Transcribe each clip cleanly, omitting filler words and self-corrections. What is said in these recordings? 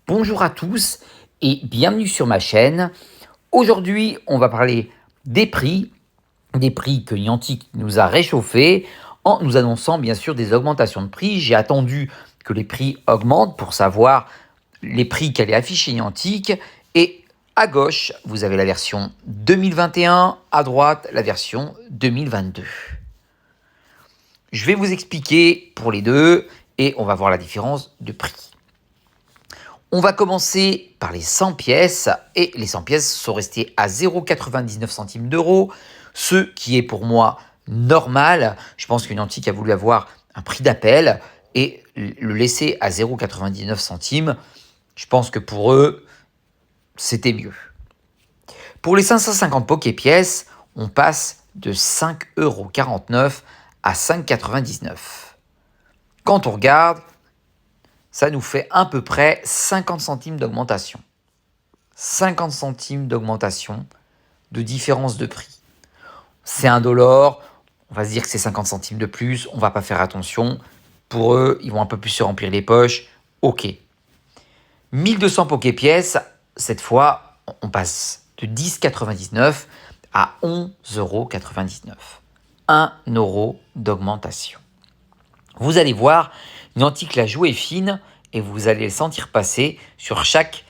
Bonjour à tous et bienvenue sur ma chaîne. Aujourd'hui, on va parler des prix que Niantic nous a réchauffés en nous annonçant bien sûr des augmentations de prix. J'ai attendu que les prix augmentent pour savoir les prix qu'allait afficher Niantic. Et à gauche, vous avez la version 2021, à droite, la version 2022. Je vais vous expliquer pour les deux et on va voir la différence de prix. On va commencer par les 100 pièces, et les 100 pièces sont restées à 0,99 centimes d'euros, ce qui est pour moi normal. Je pense que Niantic a voulu avoir un prix d'appel et le laisser à 0,99 centimes. Je pense que pour eux, c'était mieux. Pour les 550 Poképièces, on passe de 5,49 € à 5,99 €. Quand on regarde, ça nous fait à peu près 50 centimes d'augmentation. 50 centimes d'augmentation de différence de prix. C'est indolore, on va se dire que c'est 50 centimes de plus, on va pas faire attention. Pour eux, ils vont un peu plus se remplir les poches. Ok. 1200 Poképièces, cette fois, on passe de 10,99 € à 11,99 €. 1 € d'augmentation. Vous allez voir, Niantic la joue est fine et vous allez le sentir passer sur chaque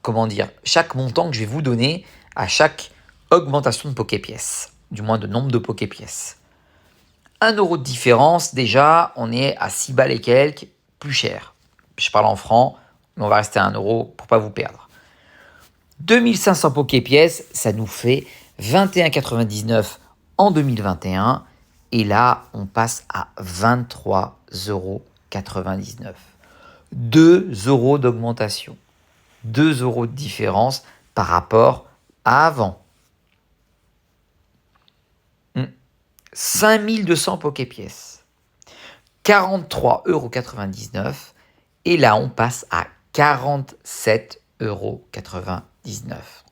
montant que je vais vous donner à chaque augmentation de Poképièces, du moins de nombre de Poképièces. 1 € de différence, déjà, on est à 6 balles et quelques, plus cher. Je parle en francs, mais on va rester à 1 € pour pas vous perdre. 2500 Poképièces, ça nous fait 21,99 € en 2021. Et là, on passe à 23,99 €. 2 € d'augmentation. 2 € de différence par rapport à avant. 5200 Poképièces. 43,99 €. Et là, on passe à 47,99 €.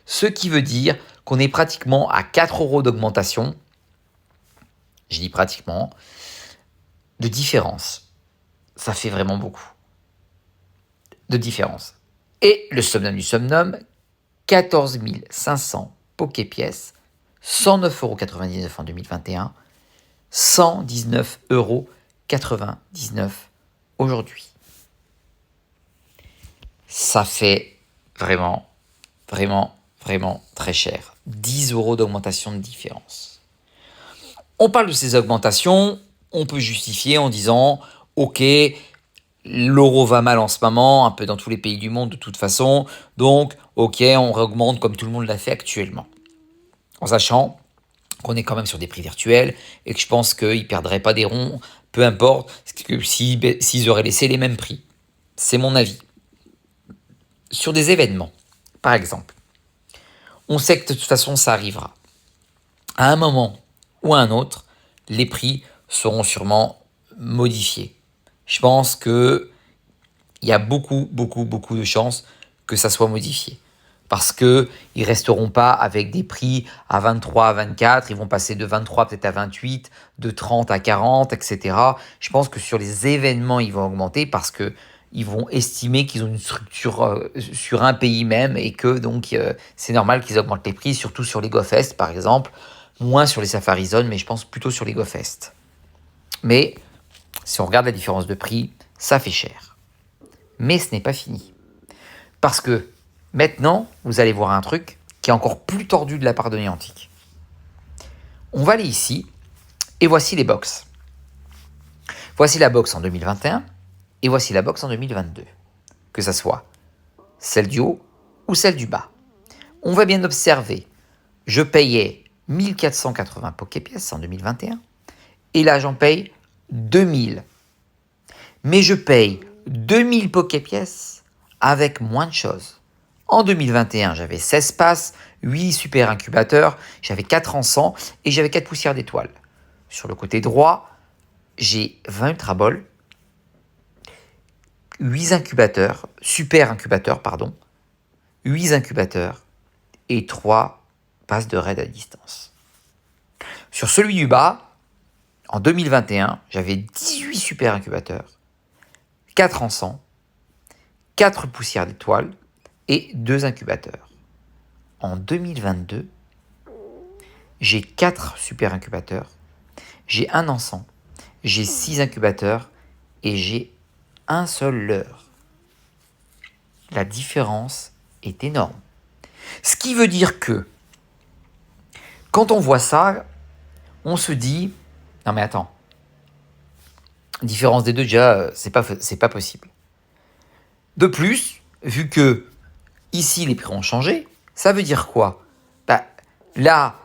Ce qui veut dire qu'on est pratiquement à 4 € d'augmentation. Je dis pratiquement. De différence. Ça fait vraiment beaucoup de différence. Et le summum du summum, 14 500 Poképièces, 109,99 € en 2021, 119,99 € aujourd'hui. Ça fait vraiment, vraiment, vraiment très cher. 10 € d'augmentation de différence. On parle de ces augmentations, on peut justifier en disant, ok, l'euro va mal en ce moment, un peu dans tous les pays du monde de toute façon, donc ok, on augmente comme tout le monde l'a fait actuellement. En sachant qu'on est quand même sur des prix virtuels et que je pense qu'ils ne perdraient pas des ronds, peu importe, s'ils auraient laissé les mêmes prix. C'est mon avis. Sur des événements, par exemple, on sait que de toute façon ça arrivera. À un moment ou à un autre, les prix seront sûrement modifiés. Je pense qu'il y a beaucoup de chances que ça soit modifié. Parce qu'ils ne resteront pas avec des prix à 23, à 24, ils vont passer de 23 peut-être à 28, de 30 à 40, etc. Je pense que sur les événements, ils vont augmenter parce qu'ils vont estimer qu'ils ont une structure sur un pays même et que donc c'est normal qu'ils augmentent les prix, surtout sur les GoFest par exemple, moins sur les Safari Zone, mais je pense plutôt sur les GoFest. Mais si on regarde la différence de prix, ça fait cher. Mais ce n'est pas fini. Parce que maintenant, vous allez voir un truc qui est encore plus tordu de la part de Niantic. On va aller ici, et voici les box. Voici la box en 2021, et voici la box en 2022. Que ça soit celle du haut ou celle du bas. On va bien observer, je payais 1480 Poképièces en 2021, et là j'en paye 2000. Mais je paye 2000 Poképièces avec moins de choses. En 2021, j'avais 16 passes, 8 super incubateurs, j'avais 4 encens et j'avais 4 poussières d'étoiles. Sur le côté droit, j'ai 20 Ultra Balls, 8 incubateurs, super incubateurs, 8 incubateurs et 3 passes de raid à distance. Sur celui du bas, en 2021, j'avais 18 super incubateurs, 4 encens 4 poussières d'étoiles et 2 incubateurs. En 2022, j'ai 4 super incubateurs, j'ai un encens, j'ai 6 incubateurs et j'ai un seul leurre. La différence est énorme. Ce qui veut dire que quand on voit ça, on se dit non mais attends, différence des deux déjà, c'est pas possible. De plus, vu que ici les prix ont changé, ça veut dire quoi? Là,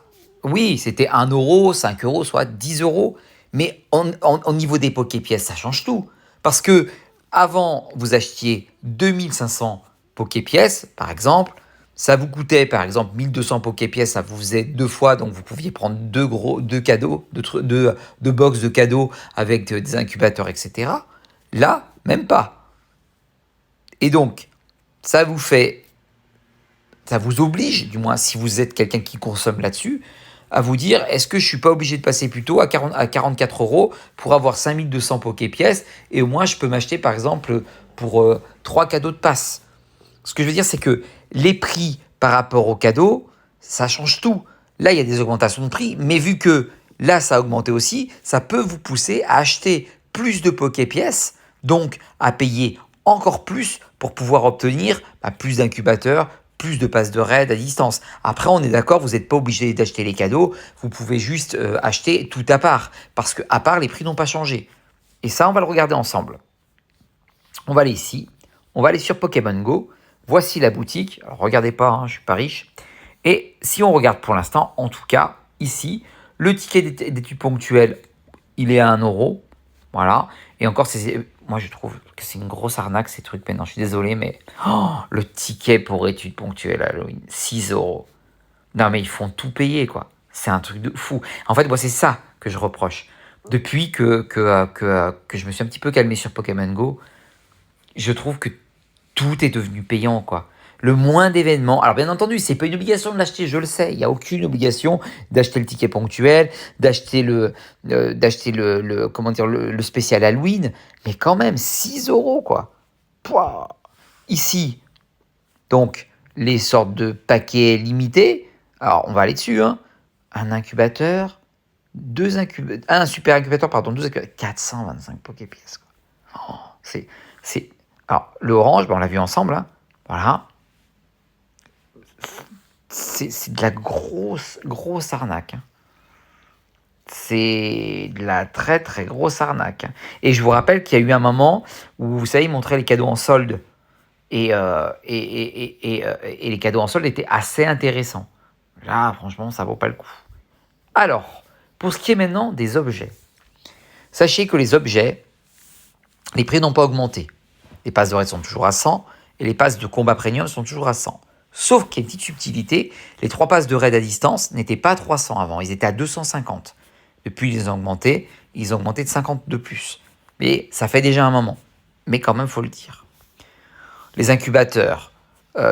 oui, c'était 1 euro, 5 euros, soit 10 euros, mais au niveau des poké-pièces, ça change tout. Parce que avant, vous achetiez 2500 poké-pièces, par exemple, ça vous coûtait, par exemple, 1200 poké-pièces, ça vous faisait 2 fois, donc vous pouviez prendre deux cadeaux, deux box de cadeaux avec des incubateurs, etc. Là, même pas. Et donc, ça vous oblige, du moins si vous êtes quelqu'un qui consomme là-dessus, à vous dire, est-ce que je suis pas obligé de passer plutôt à 44 euros pour avoir 5200 poké-pièces et au moins je peux m'acheter par exemple pour 3 cadeaux de passe. Ce que je veux dire, c'est que les prix par rapport aux cadeaux, ça change tout. Là, il y a des augmentations de prix, mais vu que là, ça a augmenté aussi, ça peut vous pousser à acheter plus de poké-pièces, donc à payer encore plus pour pouvoir obtenir plus d'incubateurs, plus de passes de raid à distance. Après, on est d'accord, vous n'êtes pas obligé d'acheter les cadeaux, vous pouvez juste acheter tout à part, parce qu'à part, les prix n'ont pas changé. Et ça, on va le regarder ensemble. On va aller ici, on va aller sur Pokémon Go, voici la boutique, alors regardez pas, je ne suis pas riche, et si on regarde pour l'instant, en tout cas, ici, le ticket d'études ponctuelles, il est à 1 euro, voilà, et encore, moi je trouve que c'est une grosse arnaque ces trucs maintenant, je suis désolé, mais le ticket pour études ponctuelles à Halloween, 6 euros. Non mais ils font tout payer quoi, c'est un truc de fou. En fait, moi c'est ça que je reproche. Depuis que je me suis un petit peu calmé sur Pokémon Go, je trouve que tout est devenu payant, quoi. Le moins d'événements. Alors, bien entendu, c'est pas une obligation de l'acheter, je le sais. Il n'y a aucune obligation d'acheter le ticket ponctuel, d'acheter comment dire, le spécial Halloween. Mais quand même, 6 euros, quoi. Pouah. Ici, donc, les sortes de paquets limités. Alors, on va aller dessus, hein. Un incubateur, un super incubateur, pardon, 425 Poképièces, quoi. Oh, c'est. Alors, le orange, on l'a vu ensemble, hein. Voilà. C'est de la grosse arnaque, hein. C'est de la très, très grosse arnaque, hein. Et je vous rappelle qu'il y a eu un moment où, vous savez, ils montraient les cadeaux en solde. Et les cadeaux en solde étaient assez intéressants. Là, franchement, ça vaut pas le coup. Alors, pour ce qui est maintenant des objets, sachez que les objets, les prix n'ont pas augmenté. Les passes de raid sont toujours à 100 et les passes de combat premium sont toujours à 100. Sauf qu'il y a une petite subtilité, les 3 passes de raid à distance n'étaient pas à 300 avant, ils étaient à 250. Depuis, ils ont augmenté de 50 de plus. Mais ça fait déjà un moment. Mais quand même, il faut le dire. Les incubateurs,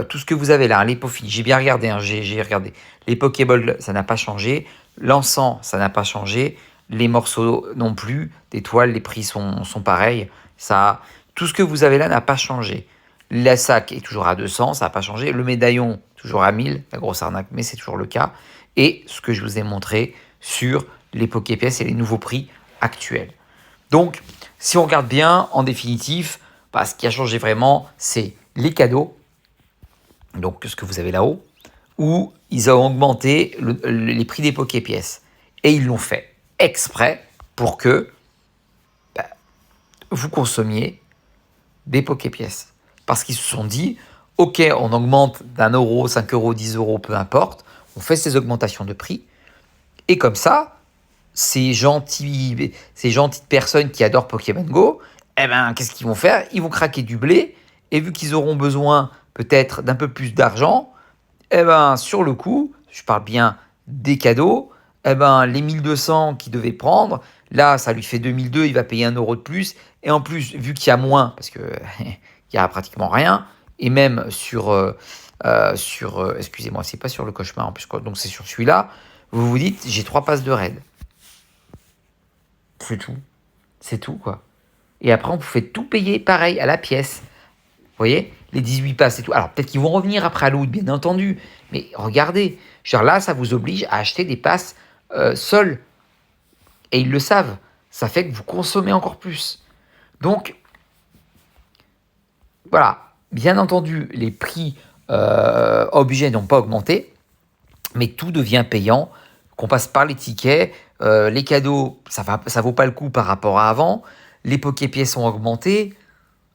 tout ce que vous avez là, les Pofi, j'ai bien regardé, hein, j'ai regardé. Les Pokéballs, ça n'a pas changé. L'encens, ça n'a pas changé. Les morceaux non plus. D'étoiles, les prix sont pareils. Tout ce que vous avez là n'a pas changé. La sac est toujours à 200, ça n'a pas changé. Le médaillon, toujours à 1000, la grosse arnaque, mais c'est toujours le cas. Et ce que je vous ai montré sur les Poképièces et les nouveaux prix actuels. Donc, si on regarde bien, en définitive, ce qui a changé vraiment, c'est les cadeaux, donc ce que vous avez là-haut, où ils ont augmenté les prix des Poképièces. Et ils l'ont fait exprès pour que vous consommiez des Poképièces. Parce qu'ils se sont dit, ok, on augmente d'1 euro, 5 euros, 10 euros, peu importe, on fait ces augmentations de prix, et comme ça, ces gentilles personnes qui adorent Pokémon Go, qu'est-ce qu'ils vont faire? Ils vont craquer du blé, et vu qu'ils auront besoin peut-être d'un peu plus d'argent, sur le coup, je parle bien des cadeaux, les 1200 qu'il devait prendre, là, ça lui fait 2002, il va payer 1 euro de plus, et en plus, vu qu'il y a moins, parce que il y a pratiquement rien, et même excusez-moi, c'est pas sur le cauchemar en plus, donc c'est sur celui-là, vous vous dites, j'ai 3 passes de raid. C'est tout, quoi. Et après, on vous fait tout payer pareil à la pièce. voyez, les 18 passes et tout. Alors peut-être qu'ils vont revenir après Halloween, bien entendu, mais regardez, genre là, ça vous oblige à acheter des passes seuls, et ils le savent. Ça fait que vous consommez encore plus. Donc, voilà, bien entendu, les prix objets n'ont pas augmenté, mais tout devient payant, qu'on passe par les tickets, les cadeaux, ça vaut pas le coup par rapport à avant, les Poképièces ont augmenté,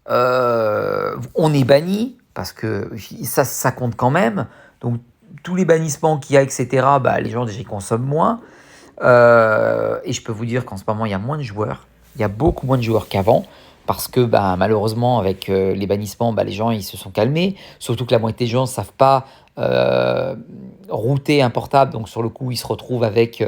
on est banni, parce que ça compte quand même, donc tous les bannissements qu'il y a, etc., bah, les gens déjà consomment moins, et je peux vous dire qu'en ce moment, il y a moins de joueurs, il y a beaucoup moins de joueurs qu'avant, parce que bah, malheureusement, avec les bannissements, bah, les gens ils se sont calmés. Surtout que la moitié des gens ne savent pas router un portable. Donc sur le coup, ils se retrouvent avec,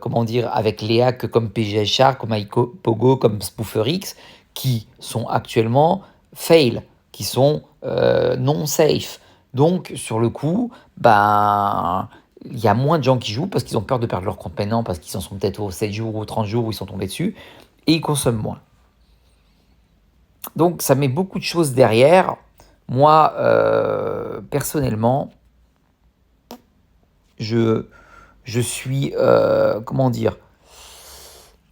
comment dire, avec les hacks comme PGS Shark, comme iPogo, comme SpooferX, qui sont actuellement fail, qui sont non safe. Donc sur le coup, ben, il y a moins de gens qui jouent parce qu'ils ont peur de perdre leur compte maintenant, parce qu'ils en sont peut-être aux 7 jours ou 30 jours où ils sont tombés dessus, et ils consomment moins. Donc ça met beaucoup de choses derrière. Moi, personnellement, je, je suis, comment dire,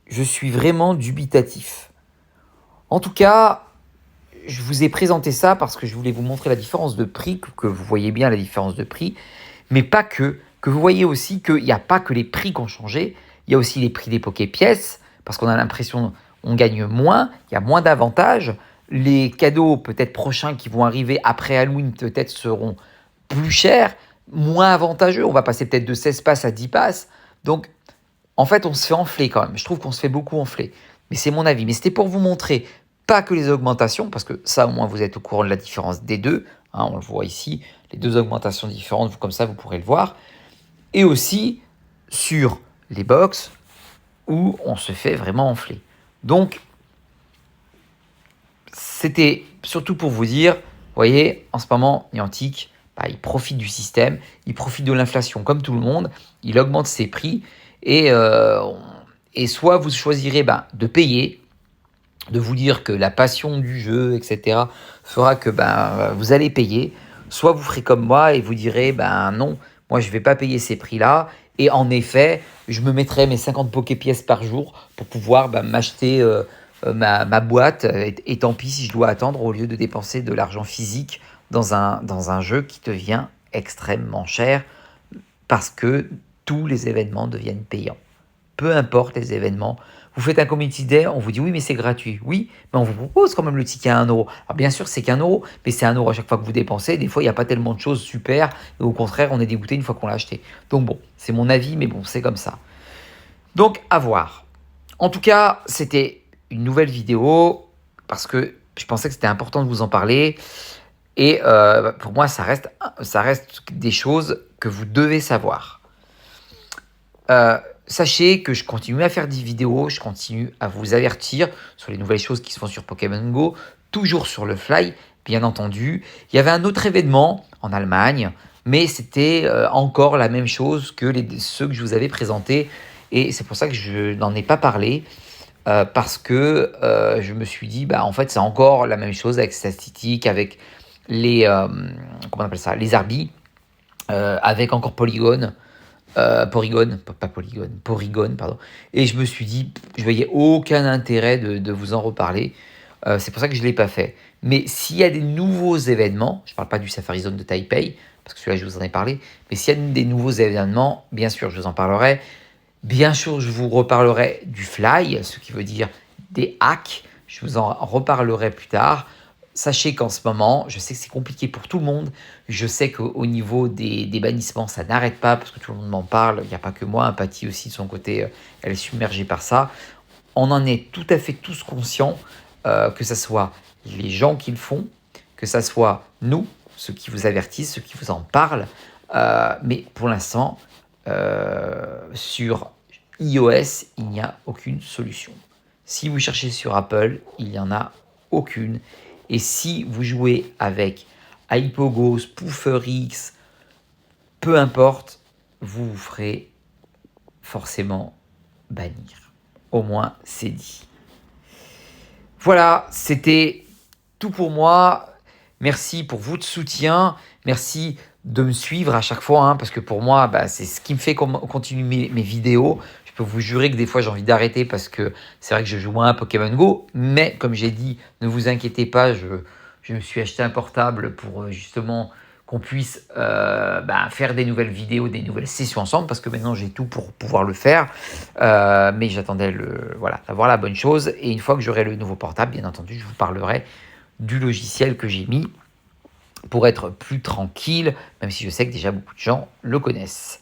je suis vraiment dubitatif. En tout cas, je vous ai présenté ça parce que je voulais vous montrer la différence de prix, que vous voyez bien la différence de prix, mais pas que vous voyez aussi qu'il n'y a pas que les prix qui ont changé, il y a aussi les prix des Poképièces, parce qu'on a l'impression qu'on gagne moins, il y a moins d'avantages, les cadeaux peut-être prochains qui vont arriver après Halloween peut-être seront plus chers, moins avantageux, on va passer peut-être de 16 passes à 10 passes, donc en fait on se fait enfler quand même, je trouve qu'on se fait beaucoup enfler, mais c'est mon avis, mais c'était pour vous montrer pas que les augmentations, parce que ça au moins vous êtes au courant de la différence des deux, hein, on le voit ici, les deux augmentations différentes, comme ça vous pourrez le voir, et aussi sur les box où on se fait vraiment enfler. Donc, c'était surtout pour vous dire, vous voyez, en ce moment, Niantic, bah, il profite du système, il profite de l'inflation comme tout le monde, il augmente ses prix, et, et soit vous choisirez de payer, de vous dire que la passion du jeu, etc., fera que vous allez payer, soit vous ferez comme moi et vous direz, non, moi je ne vais pas payer ces prix-là, et en effet, je me mettrai mes 50 Poképièces par jour pour pouvoir m'acheter ma boîte, et tant pis si je dois attendre au lieu de dépenser de l'argent physique dans un jeu qui devient extrêmement cher, parce que tous les événements deviennent payants. Peu importe les événements. Vous faites un community day, on vous dit oui, mais c'est gratuit. Oui, mais on vous propose quand même le ticket à 1 euro. Alors bien sûr, c'est qu'1 euro, mais c'est 1 euro à chaque fois que vous dépensez. Des fois, il n'y a pas tellement de choses super, et au contraire, on est dégoûté une fois qu'on l'a acheté. Donc bon, c'est mon avis, mais bon, c'est comme ça. Donc à voir. En tout cas, c'était une nouvelle vidéo, parce que je pensais que c'était important de vous en parler. Et pour moi, ça reste des choses que vous devez savoir. Sachez que je continue à faire des vidéos, je continue à vous avertir sur les nouvelles choses qui se font sur Pokémon Go, toujours sur le fly, bien entendu. Il y avait un autre événement en Allemagne, mais c'était encore la même chose que ceux que je vous avais présentés, et c'est pour ça que je n'en ai pas parlé, parce que je me suis dit, en fait, c'est encore la même chose avec statistiques, avec les, comment on appelle ça, les Arby, avec encore Porygon, Porygon, pardon. Et je me suis dit, je voyais aucun intérêt de vous en reparler. C'est pour ça que je ne l'ai pas fait. Mais s'il y a des nouveaux événements, je ne parle pas du Safari Zone de Taipei, parce que celui-là, je vous en ai parlé, mais s'il y a des nouveaux événements, bien sûr, je vous en parlerai. Bien sûr, je vous reparlerai du fly, ce qui veut dire des hacks. Je vous en reparlerai plus tard. Sachez qu'en ce moment, je sais que c'est compliqué pour tout le monde. Je sais qu'au niveau des bannissements, ça n'arrête pas parce que tout le monde m'en parle. Il n'y a pas que moi. Patty aussi, de son côté, elle est submergée par ça. On en est tout à fait tous conscients, que ce soit les gens qui le font, que ce soit nous, ceux qui vous avertissent, ceux qui vous en parlent. Mais pour l'instant, sur iOS, il n'y a aucune solution. Si vous cherchez sur Apple, il n'y en a aucune. Et si vous jouez avec iPogo, SpooferX, peu importe, vous vous ferez forcément bannir. Au moins, c'est dit. Voilà, c'était tout pour moi. Merci pour votre soutien. Merci de me suivre à chaque fois, parce que pour moi, c'est ce qui me fait continuer mes vidéos. Je peux vous jurer que des fois, j'ai envie d'arrêter parce que c'est vrai que je joue moins à Pokémon Go. Mais comme j'ai dit, ne vous inquiétez pas, je me suis acheté un portable pour justement qu'on puisse faire des nouvelles vidéos, des nouvelles sessions ensemble, parce que maintenant j'ai tout pour pouvoir le faire. Mais j'attendais d'avoir la bonne chose. Et une fois que j'aurai le nouveau portable, bien entendu, je vous parlerai du logiciel que j'ai mis pour être plus tranquille, même si je sais que déjà beaucoup de gens le connaissent.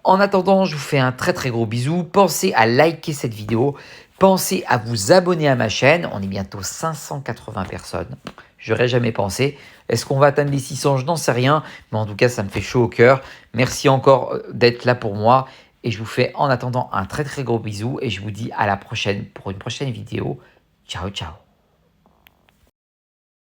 En attendant, je vous fais un très très gros bisou. Pensez à liker cette vidéo. Pensez à vous abonner à ma chaîne. On est bientôt 580 personnes. J'aurais jamais pensé. Est-ce qu'on va atteindre les 600? Je n'en sais rien. Mais en tout cas, ça me fait chaud au cœur. Merci encore d'être là pour moi. Et je vous fais en attendant un très très gros bisou. Et je vous dis à la prochaine pour une prochaine vidéo. Ciao, ciao.